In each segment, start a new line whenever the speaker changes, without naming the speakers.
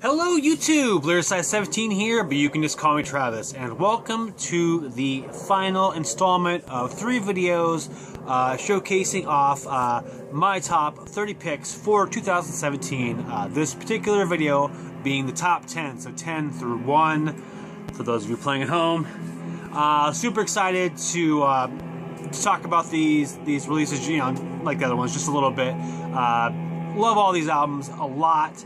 Hello YouTube, Behezaël17 here, but you can just call me Travis, and welcome to the final installment of 3 videos showcasing off my top 30 picks for 2017. This particular video being the top 10, so 10 through 1 for those of you playing at home. Super excited to talk about these releases, you know, like the other ones, just a little bit. Love all these albums a lot.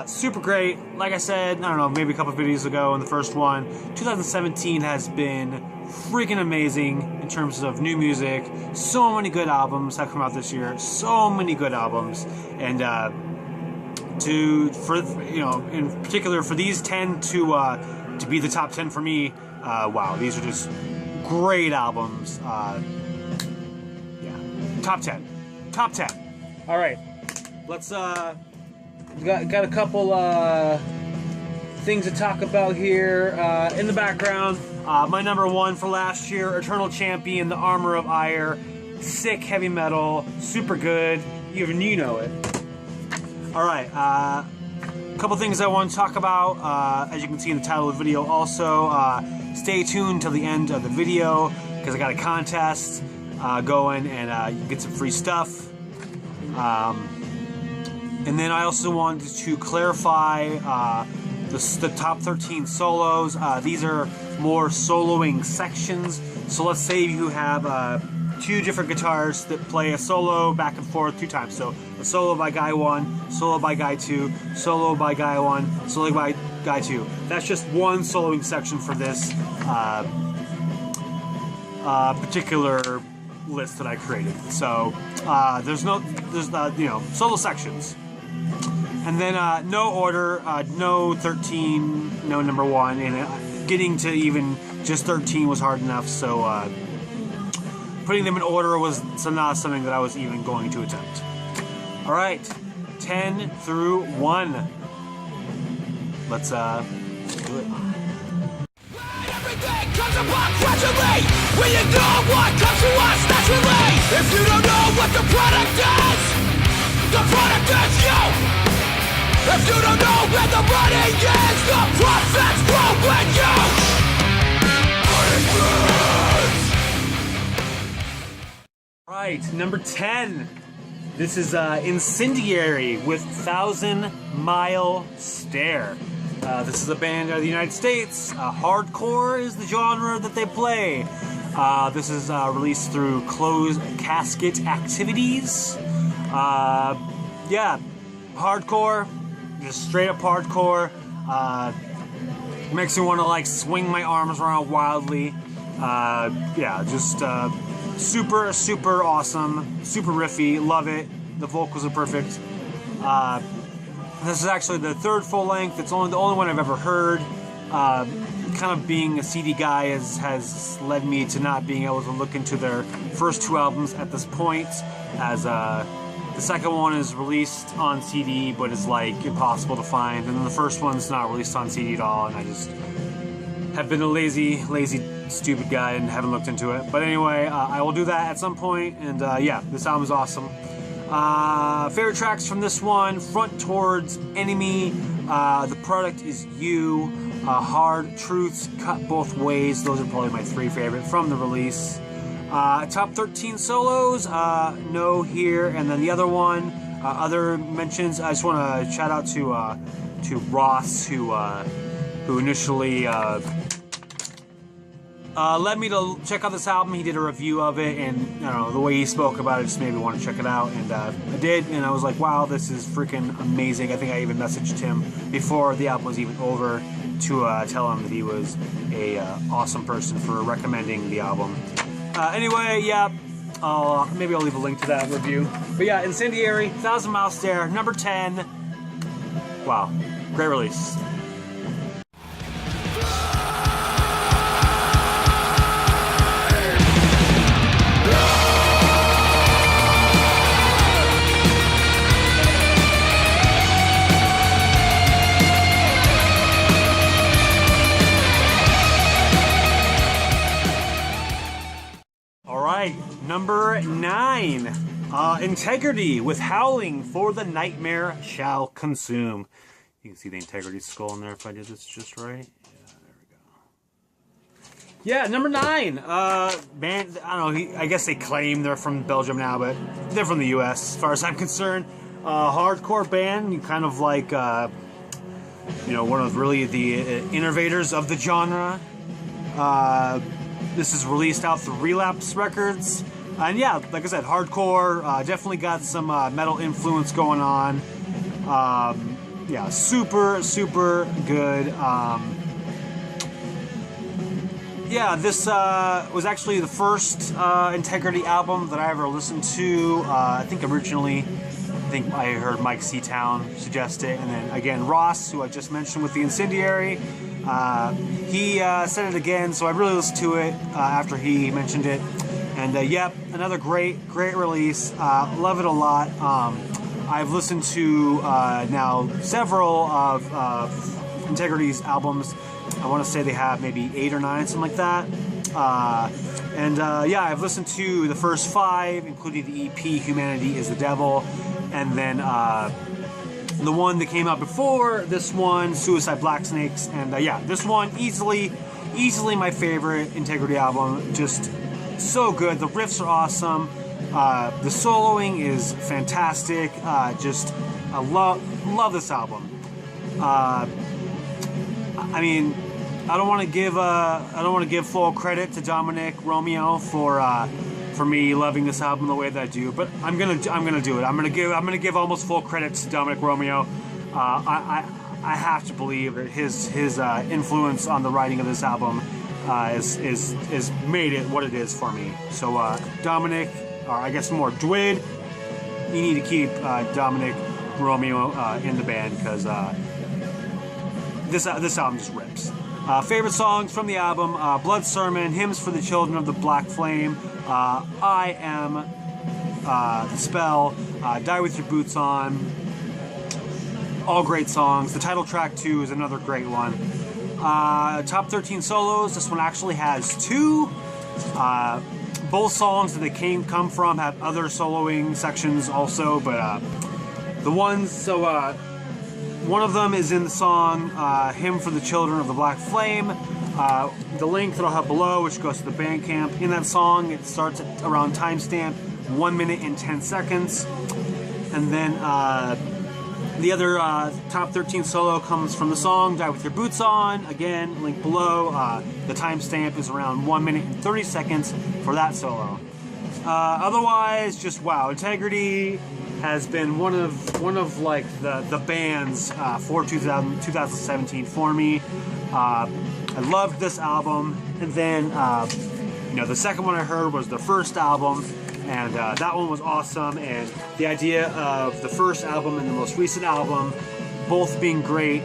Super great. Like I said, I don't know, maybe a couple of videos ago in the first one, 2017 has been freaking amazing in terms of new music. So many good albums have come out this year. So many good albums. And in particular for these 10 to be the top 10 for me, wow, these are just great albums. Yeah, top 10. Top 10. All right. Let's got a couple things to talk about here. In the background, my number 1 for last year, Eternal Champion, The Armor of Ire. Sick heavy metal, super good. Even you know it. Alright, a couple things I want to talk about. As you can see in the title of the video also, stay tuned till the end of the video because I got a contest going and you can get some free stuff. And then I also wanted to clarify the top 13 solos. These are more soloing sections. So let's say you have 2 different guitars that play a solo back and forth 2 times. So a solo by guy 1, solo by guy 2, solo by guy 1, solo by guy 2. That's just one soloing section for this particular list that I created. So there's solo sections. And then no order, no 13, no number 1, and getting to even just 13 was hard enough, so putting them in order was not something that I was even going to attempt. Alright, 10 through 1. Let's do it.
Everything comes apart gradually when you know what comes to us naturally. If you don't know what the product is you. If you don't know where the money is, the profits grow with you.
Right, number 10. This is Incendiary with 1,000 Mile Stare. This is a band out of the United States. Hardcore is the genre that they play. This is released through Closed Casket Activities. Yeah, hardcore. Just straight up hardcore. Makes me want to like swing my arms around wildly. Yeah, just super awesome, super riffy. Love it. The vocals are perfect. This is actually the 3rd full length. It's the only one I've ever heard. Kind of being a CD guy has led me to not being able to look into their first 2 albums at this point, as the second one is released on CD, but is like impossible to find, and then the first one's not released on CD at all, and I just have been a lazy, stupid guy and haven't looked into it. But anyway, I will do that at some point, and yeah, this album is awesome. Favorite tracks from this one: Front Towards Enemy, The Product Is You, Hard Truths, Cut Both Ways. Those are probably my 3 favorite from the release. Top 13 solos, no here, and then the other one, other mentions. I just want to shout out to Ross, who initially led me to check out this album. He did a review of it, and I don't know, the way he spoke about it just made me want to check it out, and I did, and I was like, wow, this is freaking amazing. I think I even messaged him before the album was even over to tell him that he was a awesome person for recommending the album. Anyway, yeah, maybe I'll leave a link to that review. But yeah, Incendiary, 1,000 Mile Stare, number 10. Wow, great release. Number 9, Integrity with Howling, For the Nightmare Shall Consume. You can see the Integrity skull in there if I did this just right. Yeah, there we go. Yeah, number 9. Band, I don't know, I guess they claim they're from Belgium now, but they're from the US as far as I'm concerned. Hardcore band, kind of like, you know, one of really the innovators of the genre. This is released out through Relapse Records. And yeah, like I said, hardcore, definitely got some metal influence going on. Yeah, super, super good. Yeah, this was actually the first Integrity album that I ever listened to. I think originally, I heard Mike Seatown suggest it, and then again Ross, who I just mentioned with the Incendiary, he said it again, so I really listened to it after he mentioned it. And yep, another great release. Love it a lot. I've listened to now several of Integrity's albums. I want to say they have maybe 8 or 9, something like that. Yeah, I've listened to the first 5, including the EP Humanity is the Devil, and then the one that came out before this one, Suicide Black Snakes. And yeah, this one easily my favorite Integrity album. Just so good. The riffs are awesome. The soloing is fantastic. Just I love this album. I mean, I don't want to give full credit to Dominic Romeo for me loving this album the way that I do, but I'm gonna do it. I'm gonna give almost full credit to Dominic Romeo. I have to believe that his influence on the writing of this album is made it what it is for me. So Dominic, or I guess more Dwid, you need to keep Dominic Romeo in the band, because this album just rips. Favorite songs from the album: Blood Sermon, Hymns for the Children of the Black Flame, I Am, The Spell, Die With Your Boots On. All great songs. The title track too is another great one. Top 13 solos. This one actually has 2. Both songs that they come from have other soloing sections also, but the ones, so one of them is in the song Hymn for the Children of the Black Flame. The link that I'll have below, which goes to the Bandcamp. In that song, it starts at around timestamp 1 minute and 10 seconds. And then the other top 13 solo comes from the song Die With Your Boots On. Again, link below. The timestamp is around 1 minute and 30 seconds for that solo. Otherwise, just wow. Integrity has been one of like the bands for 2017 for me. I loved this album, and then you know, the second one I heard was the first album, and that one was awesome. And the idea of the first album and the most recent album both being great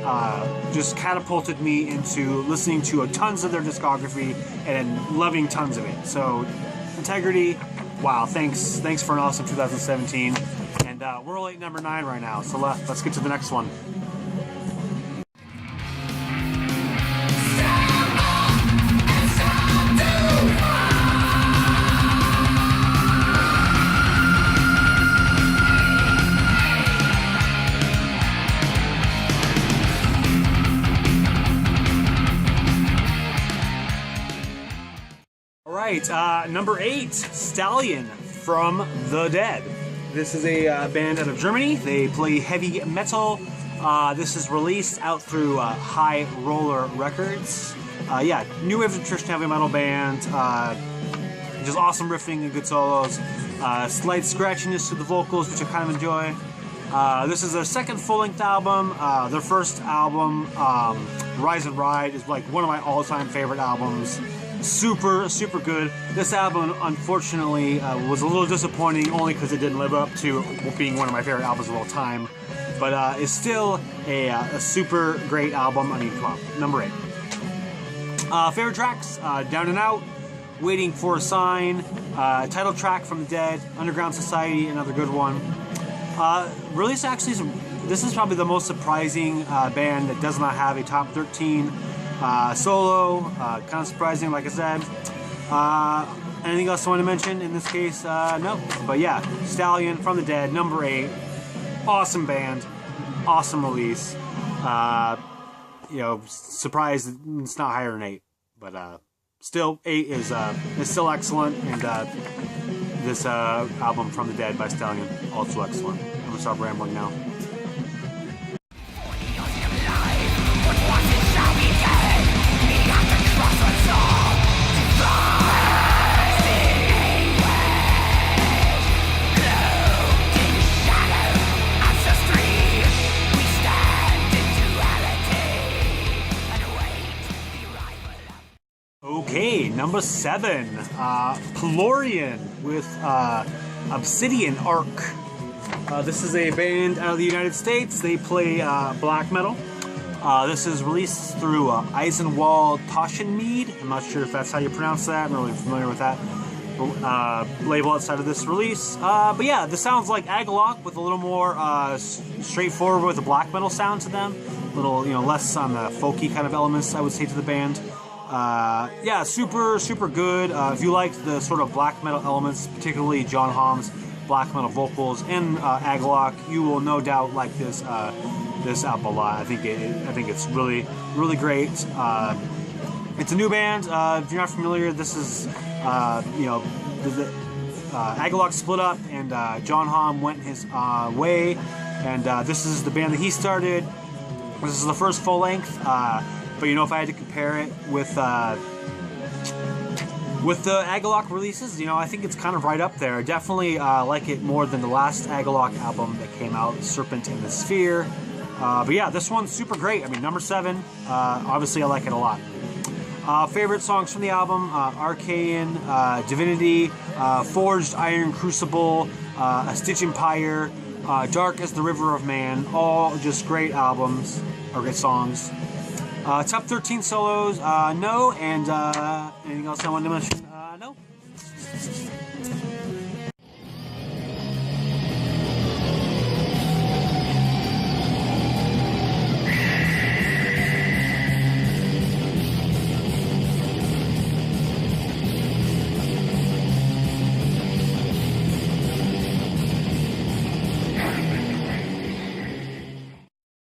just catapulted me into listening to tons of their discography and loving tons of it. So Integrity, wow, thanks for an awesome 2017. And we're only at number 9 right now, so let's get to the next one. All right, number 8, Stallion from the Dead. This is a band out of Germany. They play heavy metal. This is released out through High Roller Records. Yeah, new wave of traditional heavy metal band. Just awesome riffing and good solos. Slight scratchiness to the vocals, which I kind of enjoy. This is their second full-length album. Their first album, Rise and Ride, is like one of my all-time favorite albums. Super good. This album, unfortunately, was a little disappointing, only because it didn't live up to being one of my favorite albums of all time. But it's still a super great album. I mean, come on, number 8. Favorite tracks: Down and Out, Waiting for a Sign, title track from the Dead, Underground Society, another good one. Really, this is probably the most surprising band that does not have a top 13 solo. Kind of surprising, like I said. Anything else I want to mention in this case? No. But yeah, Stallion from the Dead, number 8. Awesome band, awesome release. You know, surprised it's not higher than 8, but still 8 is still excellent, and this album From the Dead by Stallion, also excellent. I'm gonna stop rambling now. Okay, number 7, Pillorian with Obsidian Arc. This is a band out of the United States. They play black metal. This is released through Eisenwald Taschenmead. I'm not sure if that's how you pronounce that. I'm not really familiar with that label outside of this release. But yeah, this sounds like Agalok with a little more straightforward with a black metal sound to them. A little, you know, less on the folky kind of elements, I would say, to the band. Yeah, super good. If you like the sort of black metal elements, particularly John Hamm's black metal vocals and Agalok, you will no doubt like this album a lot. I think it's really great. It's a new band. If you're not familiar, this is you know, Agalok split up and John Hamm went his way, and this is the band that he started. This is the first full length. But you know, if I had to compare it with the Agalok releases, you know, I think it's kind of right up there. I definitely like it more than the last Agalok album that came out, Serpent in the Sphere. But yeah, this one's super great. I mean, number 7, obviously I like it a lot. Favorite songs from the album, Arcane, Divinity, Forged Iron Crucible, A Stitch Empire, Dark as the River of Man, all just great albums, or great songs. Top 13 solos, no, and anything else I wanted to mention? No.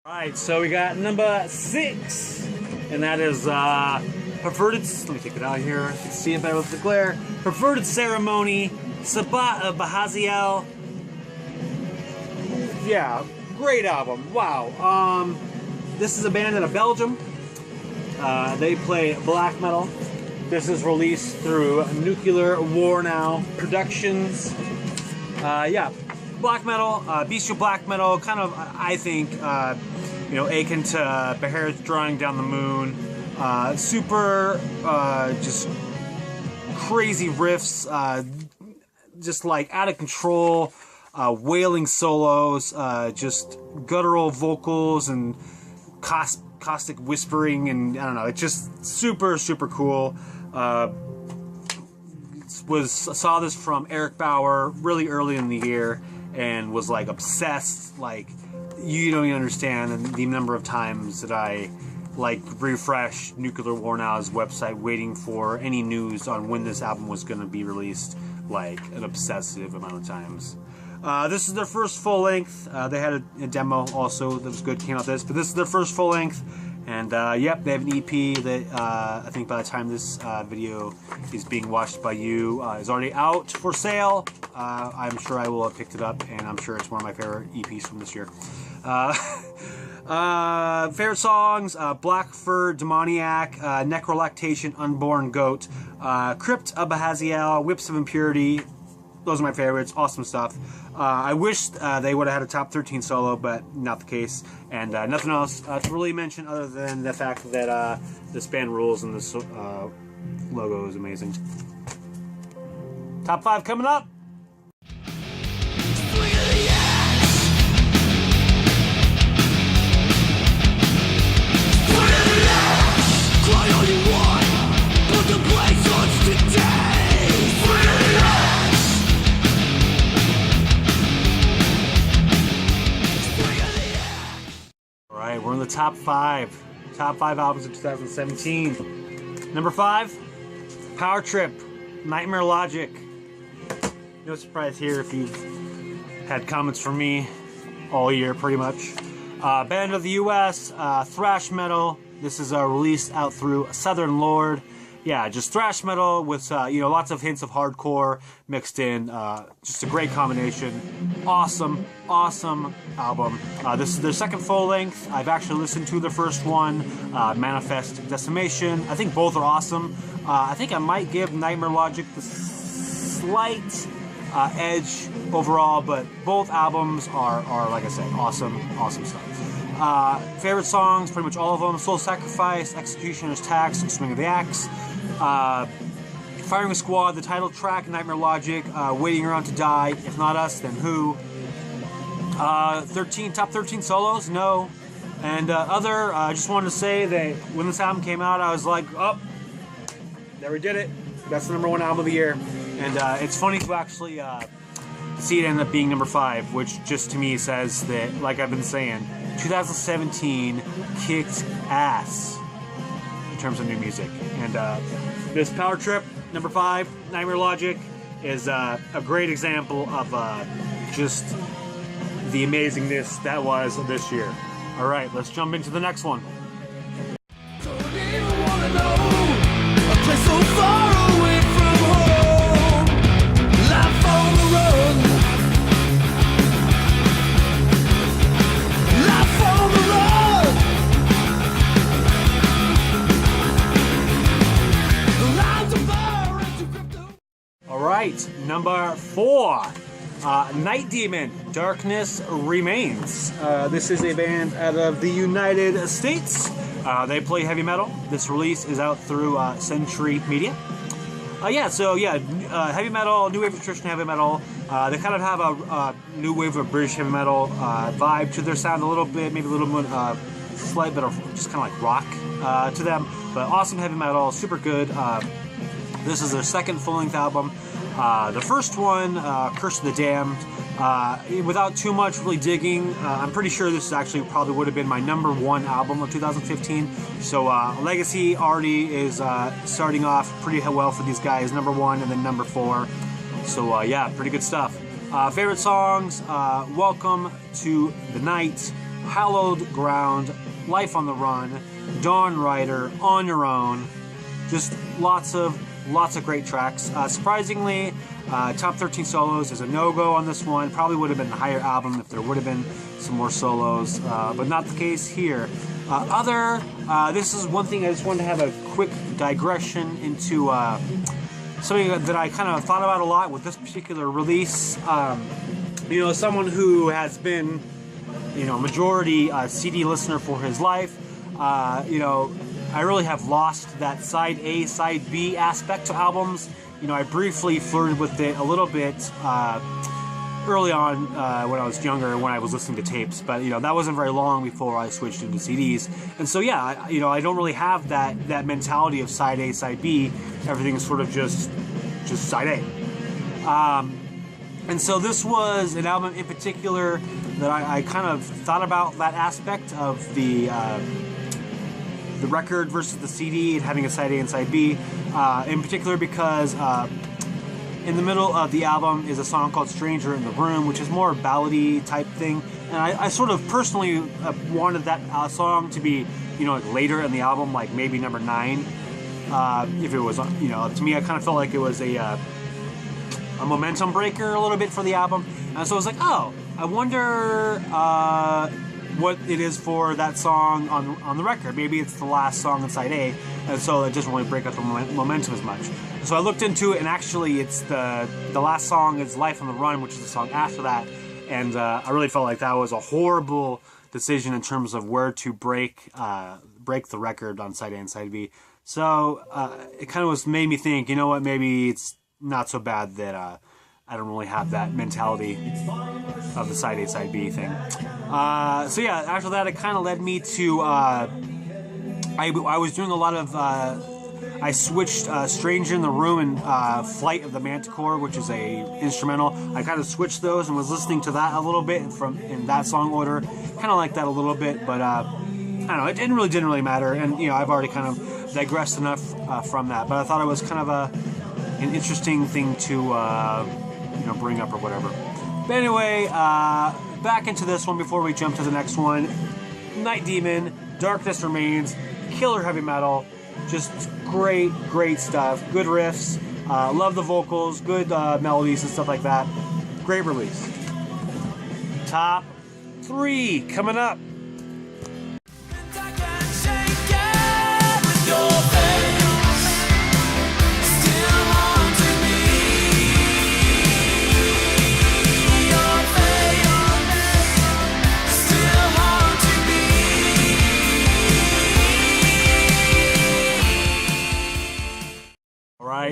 Alright, so we got number 6. And that is Perverted. Let me take it out here. You can see it better with the glare. Perverted Ceremony, Sabbat of Behezaël. Yeah, great album. Wow. This is a band out of Belgium. They play black metal. This is released through Nuclear War Now Productions. Yeah, black metal, bestial black metal. Kind of, I think. You know, akin to Behezaël's Drawing Down the Moon. Super, just crazy riffs, just like out of control, wailing solos, just guttural vocals and caustic whispering, and I don't know, it's just super cool. Saw this from Eric Bauer really early in the year and was like obsessed. Like, you don't even understand the number of times that I like refresh Nuclear War Now's website waiting for any news on when this album was going to be released, like an obsessive amount of times. This is their first full length. They had a demo also that was good, came out this, but this is their first full length. And yep, they have an EP that I think by the time this video is being watched by you is already out for sale. I'm sure I will have picked it up, and I'm sure it's one of my favorite EPs from this year. Favorite songs, Black Fur Demoniac, Necrolactation, Unborn Goat, Crypt of Behezaël, Whips of Impurity. Those are my favorites. Awesome stuff. I wish they would have had a top 13 solo, but not the case. And nothing else to really mention other than the fact that this band rules and this logo is amazing. Top 5 coming up.
Cry all you want, but the blaze wants today.
Alright, we're in the top 5. Top 5 albums of 2017. Number 5, Power Trip, Nightmare Logic. No surprise here if you've had comments from me all year, pretty much. Band of the U.S., thrash metal. This is released out through Southern Lord. Yeah, just thrash metal with lots of hints of hardcore mixed in. Just a great combination. Awesome album. This is their second full length. I've actually listened to the first one, Manifest Decimation. I think both are awesome. I think I might give Nightmare Logic the slight edge overall, but both albums are like I said, awesome stuff. Favorite songs, pretty much all of them: Soul Sacrifice, Executioner's Tax, Swing of the Axe, Firing Squad, the title track, Nightmare Logic, Waiting Around to Die, If Not Us, Then Who, top 13 solos, no, and other. I just wanted to say that when this album came out, I was like, oh, there we did it. That's the #1 album of the year. And it's funny to actually see it end up being number 5, which just to me says that, like I've been saying, 2017 kicked ass in terms of new music. And this Power Trip, number 5, Nightmare Logic, is a great example of just the amazingness that was this year. All right, let's jump into the next one.
Don't even wanna know a place so far away from home. Life on the run. Life on the run. The lines of fire into crypto.
All right, number 4, Night Demon, Darkness Remains. This is a band out of the United States. They play heavy metal. This release is out through Century Media. Heavy metal, new wave of traditional heavy metal. They kind of have a new wave of British heavy metal vibe to their sound a little bit, maybe a little more slight bit of just kind of like rock to them. But awesome heavy metal, super good. This is their second full-length album. The first one, Curse of the Damned, without too much really digging, I'm pretty sure this actually probably would have been my #1 album of 2015. So Legacy already is starting off pretty well for these guys, #1 and then #4. So yeah, pretty good stuff. Favorite songs, Welcome to the Night, Hallowed Ground, Life on the Run, Dawn Rider, On Your Own. Just lots of great tracks. Surprisingly, top 13 solos is a no-go on this one. Probably would have been a higher album if there would have been some more solos, but not the case here. This is one thing I just wanted to have a quick digression into something that I kind of thought about a lot with this particular release. Someone who has been, majority CD listener for his life, I really have lost that side A, side B aspect to albums. I briefly flirted with it a little bit early on when I was younger, when I was listening to tapes, but that wasn't very long before I switched into CDs. And so yeah, I don't really have that mentality of side A, side B. Everything is sort of just side A. And so this was an album in particular that I kind of thought about that aspect of the record versus the CD and having a side A and side B, in particular because in the middle of the album is a song called Stranger in the Room, which is more ballady type thing, and I sort of personally wanted that song to be later in the album, like maybe number 9, if it was to me I kind of felt like it was a momentum breaker a little bit for the album, and so I was like, oh, I wonder what it is for that song on the record. Maybe it's the last song on side A, and so it doesn't really break up the momentum as much. So I looked into it, and actually it's the last song is Life on the Run, which is the song after that, and I really felt like that was a horrible decision in terms of where to break the record on side A and side B. So it kind of made me think, maybe it's not so bad that I don't really have that mentality of the side A, side B thing. So yeah, after that, it kind of led me to, I was doing a lot of, I switched Stranger in the Room and Flight of the Manticore, which is a instrumental. I kind of switched those and was listening to that a little bit in that song order. Kind of like that a little bit, but I don't know, it didn't really matter. And I've already kind of digressed enough from that. But I thought it was kind of an interesting thing to bring up or whatever. But anyway, back into this one before we jump to the next one. Night Demon, Darkness Remains, killer heavy metal, just great, great stuff. Good riffs, love the vocals, good melodies and stuff like that. Great release. Top 3 coming up.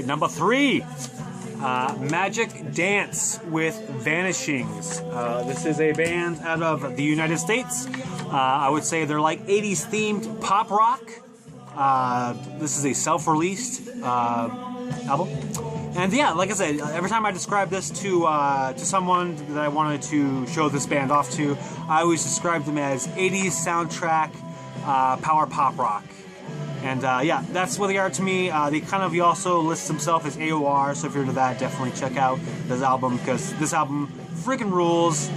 Number 3, Magic Dance with Vanishings. This is a band out of the United States. I would say they're like 80s themed pop rock. This is a self-released album. And yeah, like I said, every time I describe this to someone that I wanted to show this band off to, I always describe them as 80s soundtrack power pop rock. And yeah, that's what they are to me. He also lists himself as AOR, so if you're into that, definitely check out this album, because this album freaking rules.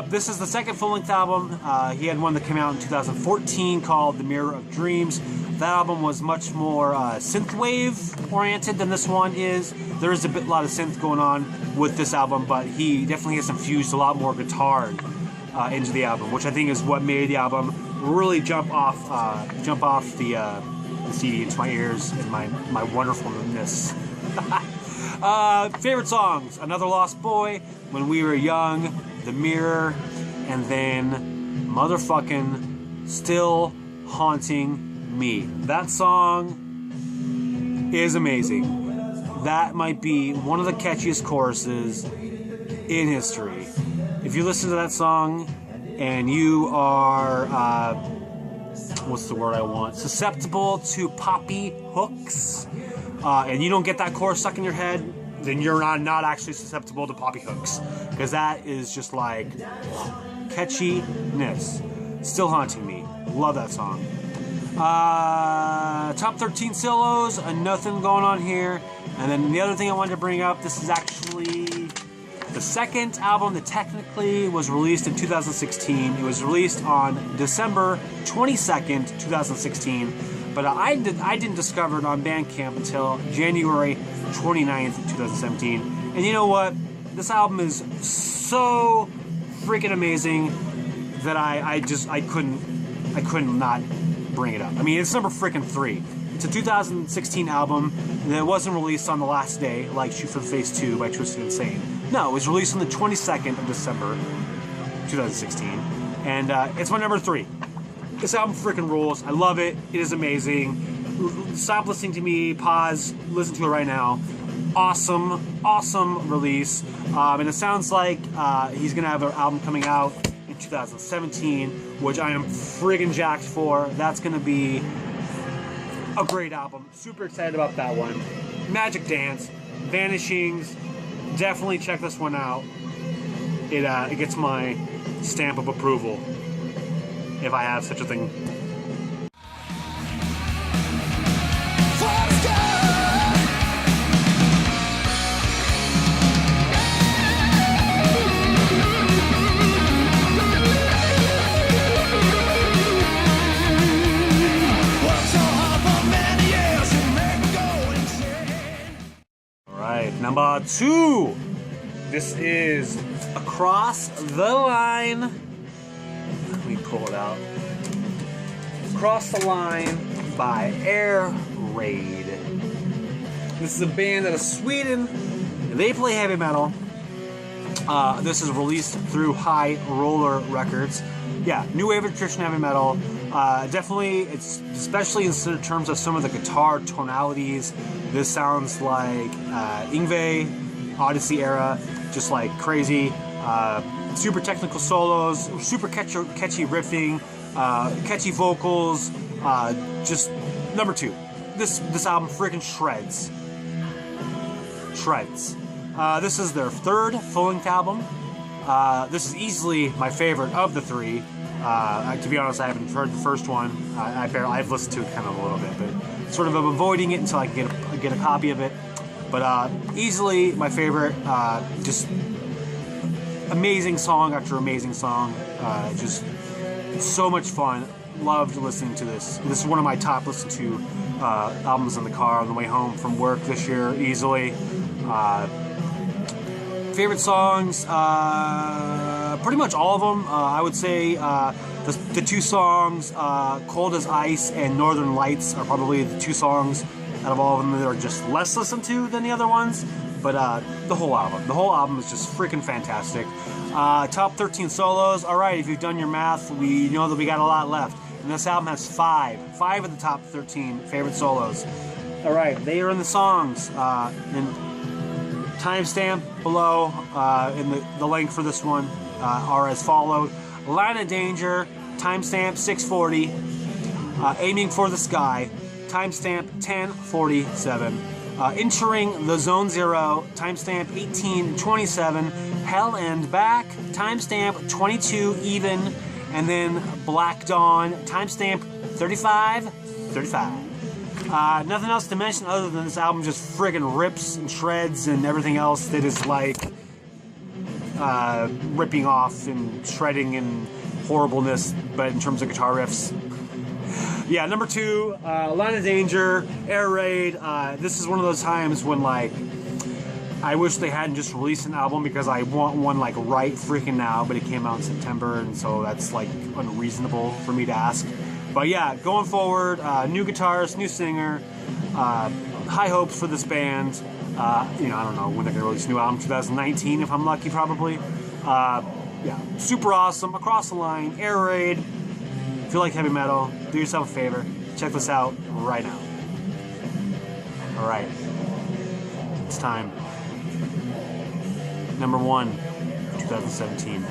This is the second full-length album. He had one that came out in 2014 called The Mirror of Dreams. That album was much more synthwave oriented than this one is. There is a lot of synth going on with this album, but he definitely has infused a lot more guitar into the album, which I think is what made the album really jump off the CD into my ears and my wonderfulness. Favorite songs: Another Lost Boy, When We Were Young, The Mirror, and then motherfucking Still Haunting Me. That song is amazing. That might be one of the catchiest choruses in history. If you listen to that song and you are, what's the word I want? Susceptible to poppy hooks, and you don't get that chorus stuck in your head, then you're not actually susceptible to poppy hooks. Because that is just like catchiness. Still Haunting Me. Love that song. Top 13 solos, nothing going on here. And then the other thing I wanted to bring up, this is actually the second album that technically was released in 2016. It was released on December 22nd, 2016, but I didn't discover it on Bandcamp until January 29th, 2017. And you know what? This album is so freaking amazing that I couldn't not bring it up. I mean, it's number freaking 3. It's a 2016 album that wasn't released on the last day, like Shoot for the Face 2 by Twisted Insane. No, it was released on the 22nd of December, 2016, and it's my number 3. This album freaking rules. I love it. It is amazing. Stop listening to me. Pause. Listen to it right now. Awesome, awesome release. And it sounds like he's gonna have an album coming out in 2017, which I am friggin' jacked for. That's gonna be a great album. Super excited about that one. Magic Dance, Vanishings. Definitely check this one out. It gets my stamp of approval, if I have such a thing. Number 2, this is Across the Line. Let me pull it out. Across the Line by Air Raid. This is a band out of Sweden. They play heavy metal. This is released through High Roller Records. Yeah, new wave of Christian heavy metal. Definitely, it's especially in terms of some of the guitar tonalities. This sounds like Yngwie, Odyssey era, just like crazy. Super technical solos, super catchy riffing, catchy vocals. Just number 2. This album freaking shreds. Shreds. This is their 3rd full-length album. This is easily my favorite of the 3. To be honest, I haven't heard the first one. I've listened to it kind of a little bit, but sort of avoiding it until I can get a copy of it. But easily my favorite. Just amazing song after amazing song. Just so much fun. Loved listening to this. This is one of my top listened to albums in the car on the way home from work this year, easily. Favorite songs, pretty much all of them. I would say the two songs, Cold as Ice and Northern Lights, are probably the two songs out of all of them that are just less listened to than the other ones. But the whole album is just freaking fantastic. Top 13 solos. All right, if you've done your math, we know that we got a lot left. And this album has five of the top 13 favorite solos. All right, they are in the songs. And timestamp below in the link for this one are as followed. Line of Danger, timestamp 640. Aiming for the Sky, timestamp 1047. Entering the Zone Zero, timestamp 1827. Hell and Back, timestamp 22 even. And then Black Dawn, timestamp 3535. Nothing else to mention other than this album just friggin' rips and shreds and everything else that is like ripping off and shredding and horribleness, but in terms of guitar riffs. Yeah, number 2, Line of Danger, Air Raid. This is one of those times when, like, I wish they hadn't just released an album because I want one, like, right freaking now, but it came out in September, and so that's, like, unreasonable for me to ask. But yeah, going forward, new guitarist, new singer, high hopes for this band. You know, I don't know when they're going to release a new album, 2019 if I'm lucky, probably. Yeah, super awesome, across the line, Air Raid. If you like heavy metal, do yourself a favor, check this out right now. Alright, it's time. Number 1, 2017.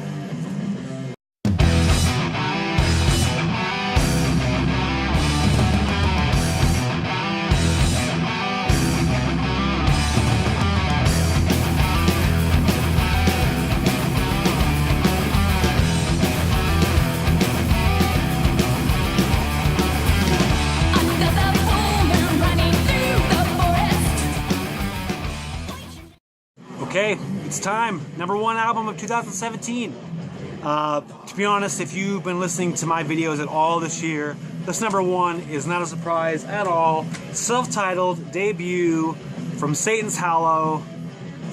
Okay, it's time. Number 1 album of 2017. To be honest, if you've been listening to my videos at all this year, this number 1 is not a surprise at all. Self-titled debut from Satan's Hallow.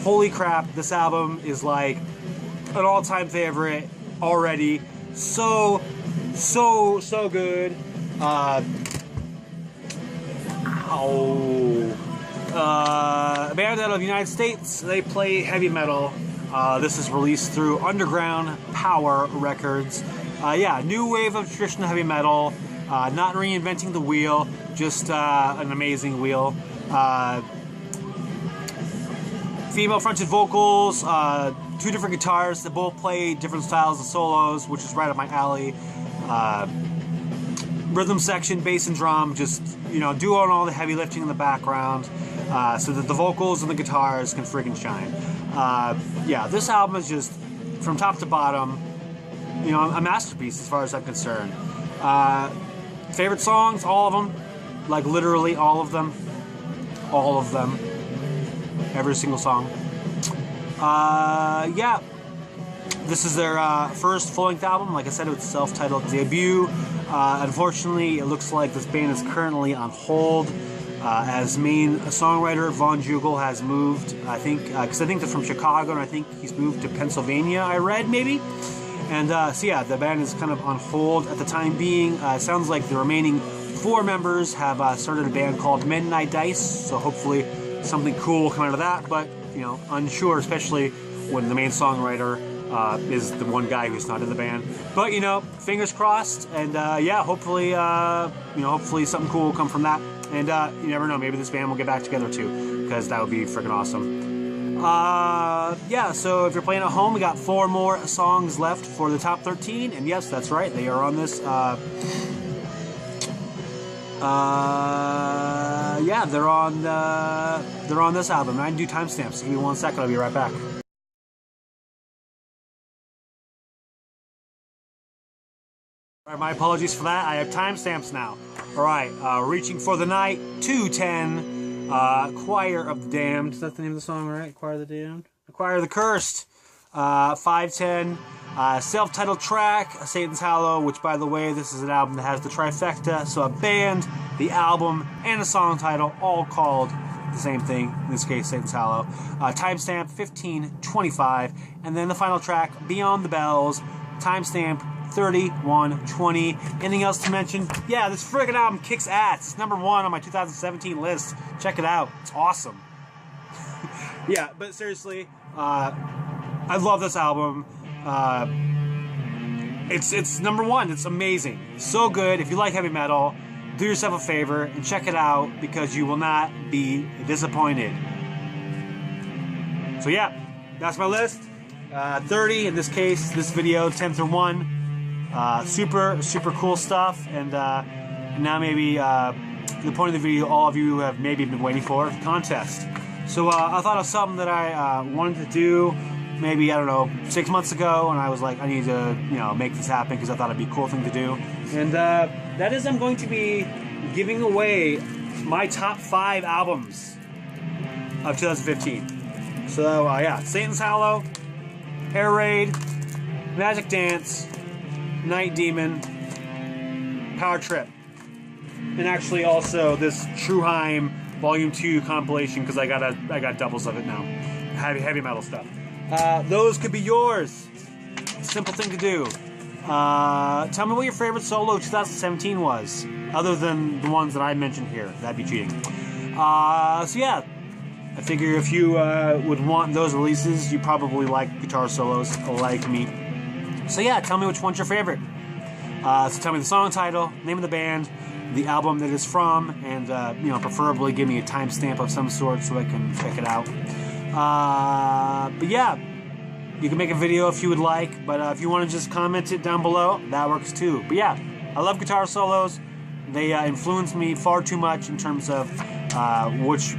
Holy crap, this album is like an all-time favorite already. So good. A band out of the United States. They play heavy metal. This is released through Underground Power Records. Yeah, new wave of traditional heavy metal. Not reinventing the wheel, just an amazing wheel. Female fronted vocals, 2 different guitars that both play different styles of solos, which is right up my alley. Rhythm section, bass and drum, just, you know, doing all the heavy lifting in the background, so that the vocals and the guitars can freaking shine. Yeah, this album is just, from top to bottom, you know, a masterpiece as far as I'm concerned. Favorite songs, all of them, like literally all of them, every single song. Yeah, this is their first full-length album. Like I said, it's self-titled debut. Unfortunately, it looks like this band is currently on hold, as main songwriter Von Jugel has moved, I think, because I think they're from Chicago, and I think he's moved to Pennsylvania, I read, maybe. And so yeah, the band is kind of on hold at the time being. It sounds like the remaining 4 members have started a band called Midnight Dice, so hopefully something cool will come out of that, but, you know, unsure, especially when the main songwriter is the one guy who's not in the band. But, you know, fingers crossed, and yeah, hopefully, you know, hopefully something cool will come from that. And you never know, maybe this band will get back together too, because that would be freaking awesome. Yeah, so if you're playing at home, we got 4 more songs left for the top 13, and yes, that's right, they are on this. Yeah, they're on this album. I can do timestamps. Give me 1 second, I'll be right back. All right, my apologies for that. I have timestamps now. All right, Reaching for the Night, 210, Choir of the Damned. Is that the name of the song, right? Choir of the Damned? The Choir of the Cursed. 510. Self-titled track, Satan's Hallow, which, by the way, this is an album that has the trifecta, so a band, the album, and a song title, all called the same thing, in this case, Satan's Hallow. Timestamp 1525, and then the final track, Beyond the Bells, timestamp 3120. Anything else to mention? Yeah, this friggin' album kicks ass. It's #1 on my 2017 list. Check it out. It's awesome. Yeah, but seriously, I love this album. It's #1. It's amazing. So good. If you like heavy metal, do yourself a favor and check it out because you will not be disappointed. So yeah, that's my list. 30 in this case, this video, 10 through 1. Super cool stuff. And now maybe the point of the video all of you have maybe been waiting for, the contest. So I thought of something that I wanted to do maybe, I don't know, 6 months ago, and I was like, I need to, make this happen because I thought it'd be a cool thing to do. And that is I'm going to be giving away my top 5 albums of 2015. So, yeah, Satan's Hallow, Air Raid, Magic Dance, Night Demon, Power Trip, and actually also this Trueheim Volume 2 compilation because I got doubles of it now. Heavy metal stuff. Those could be yours. Simple thing to do. Tell me what your favorite solo 2017 was, other than the ones that I mentioned here. That'd be cheating. So yeah, I figure if you would want those releases, you probably like guitar solos like me. So yeah, tell me which one's your favorite. So tell me the song title, name of the band, the album that it's from, and preferably give me a timestamp of some sort so I can check it out. But yeah, you can make a video if you would like, but if you want to just comment it down below, that works too. But yeah, I love guitar solos. They influence me far too much in terms of which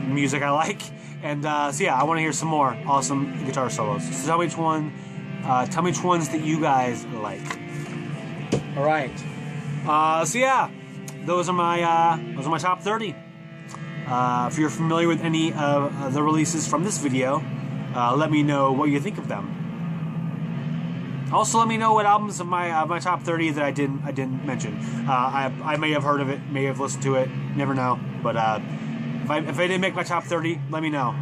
music I like. And so yeah, I want to hear some more awesome guitar solos. So tell me which one. Tell me which ones that you guys like. All right. So yeah, those are my top 30. If you're familiar with any of the releases from this video, let me know what you think of them. Also, let me know what albums of my top 30 that I didn't mention. I may have heard of it, may have listened to it, never know. But if I didn't make my top 30, let me know.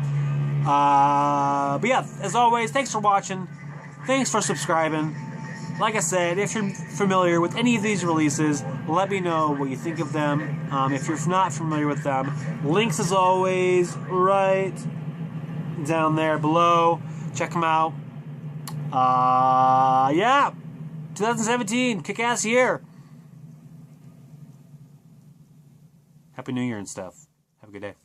But yeah, as always, thanks for watching. Thanks for subscribing. Like I said, if you're familiar with any of these releases, let me know what you think of them. If you're not familiar with them, links as always right down there below. Check them out. Yeah, 2017, kick-ass year. Happy New Year and stuff. Have a good day.